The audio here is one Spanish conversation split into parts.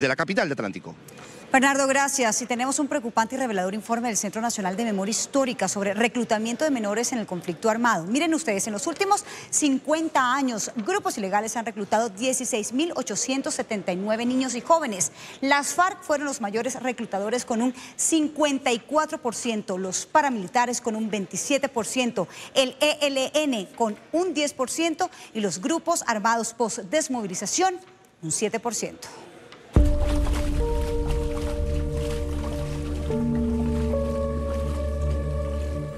de la capital de Atlántico. Bernardo, gracias. Y tenemos un preocupante y revelador informe del Centro Nacional de Memoria Histórica sobre reclutamiento de menores en el conflicto armado. Miren ustedes, en los últimos 50 años, grupos ilegales han reclutado 16.879 niños y jóvenes. Las FARC fueron los mayores reclutadores con un 54%, los paramilitares con un 27%, el ELN con un 10% y los grupos armados post-desmovilización un 7%.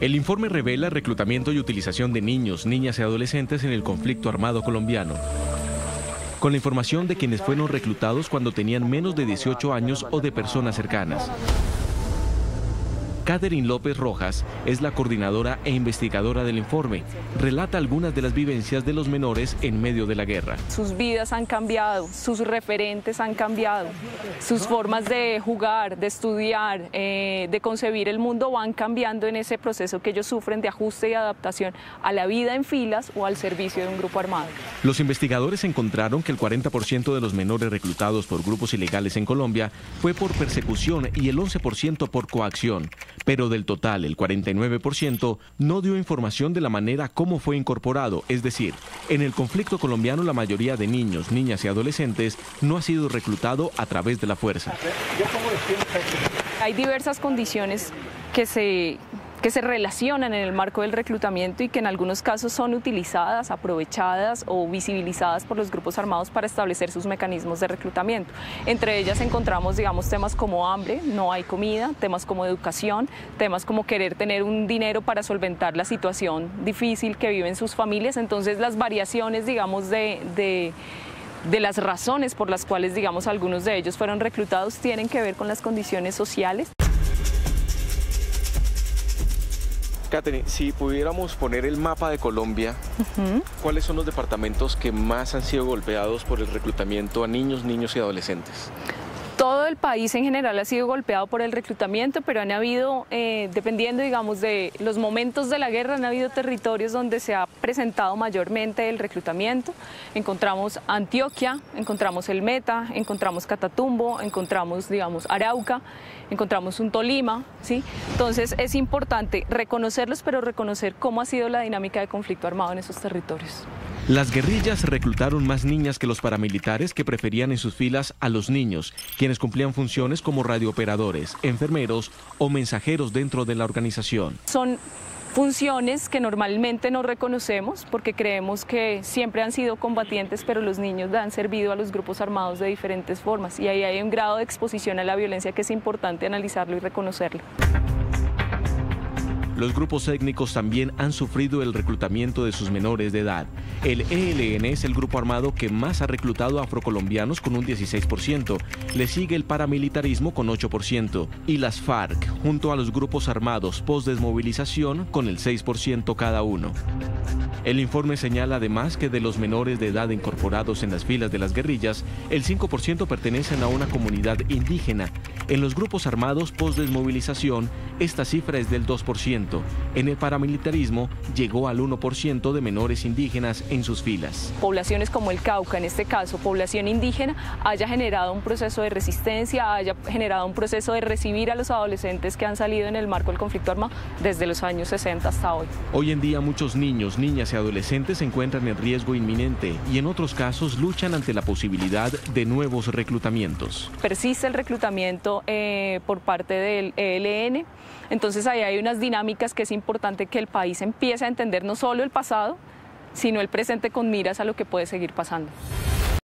El informe revela reclutamiento y utilización de niños, niñas y adolescentes en el conflicto armado colombiano, con la información de quienes fueron reclutados cuando tenían menos de 18 años o de personas cercanas. Catherine López Rojas es la coordinadora e investigadora del informe. Relata algunas de las vivencias de los menores en medio de la guerra. Sus vidas han cambiado, sus referentes han cambiado, sus formas de jugar, de estudiar, de concebir el mundo van cambiando en ese proceso que ellos sufren de ajuste y adaptación a la vida en filas o al servicio de un grupo armado. Los investigadores encontraron que el 40% de los menores reclutados por grupos ilegales en Colombia fue por persecución y el 11% por coacción. Pero del total, el 49% no dio información de la manera como fue incorporado, es decir, en el conflicto colombiano la mayoría de niños, niñas y adolescentes no ha sido reclutado a través de la fuerza. Hay diversas condiciones que se relacionan en el marco del reclutamiento y que en algunos casos son utilizadas, aprovechadas o visibilizadas por los grupos armados para establecer sus mecanismos de reclutamiento. Entre ellas encontramos, digamos, temas como hambre, no hay comida, temas como educación, temas como querer tener un dinero para solventar la situación difícil que viven sus familias. Entonces las variaciones, digamos, de las razones por las cuales, digamos, algunos de ellos fueron reclutados tienen que ver con las condiciones sociales. Catherine, si pudiéramos poner el mapa de Colombia, ¿cuáles son los departamentos que más han sido golpeados por el reclutamiento a niños, niños y adolescentes? Todo el país en general ha sido golpeado por el reclutamiento, pero han habido, dependiendo, digamos, de los momentos de la guerra, han habido territorios donde se ha presentado mayormente el reclutamiento. Encontramos Antioquia, encontramos el Meta, encontramos Catatumbo, encontramos, digamos, Arauca, encontramos un Tolima, ¿sí? Entonces es importante reconocerlos, pero reconocer cómo ha sido la dinámica de conflicto armado en esos territorios. Las guerrillas reclutaron más niñas que los paramilitares, que preferían en sus filas a los niños, quienes cumplían funciones como radiooperadores, enfermeros o mensajeros dentro de la organización. Son funciones que normalmente no reconocemos porque creemos que siempre han sido combatientes, pero los niños han servido a los grupos armados de diferentes formas y ahí hay un grado de exposición a la violencia que es importante analizarlo y reconocerlo. Los grupos étnicos también han sufrido el reclutamiento de sus menores de edad. El ELN es el grupo armado que más ha reclutado a afrocolombianos con un 16%. Le sigue el paramilitarismo con 8% y las FARC, junto a los grupos armados post-desmovilización, con el 6% cada uno. El informe señala además que de los menores de edad incorporados en las filas de las guerrillas, el 5% pertenecen a una comunidad indígena. En los grupos armados post-desmovilización, esta cifra es del 2%. En el paramilitarismo llegó al 1% de menores indígenas en sus filas. Poblaciones como el Cauca, en este caso población indígena, haya generado un proceso de resistencia, haya generado un proceso de recibir a los adolescentes que han salido en el marco del conflicto armado desde los años 60 hasta hoy. Hoy en día muchos niños, niñas y adolescentes se encuentran en riesgo inminente y en otros casos luchan ante la posibilidad de nuevos reclutamientos. Persiste el reclutamiento por parte del ELN, entonces ahí hay unas dinámicas que es importante que el país empiece a entender no solo el pasado, sino el presente con miras a lo que puede seguir pasando.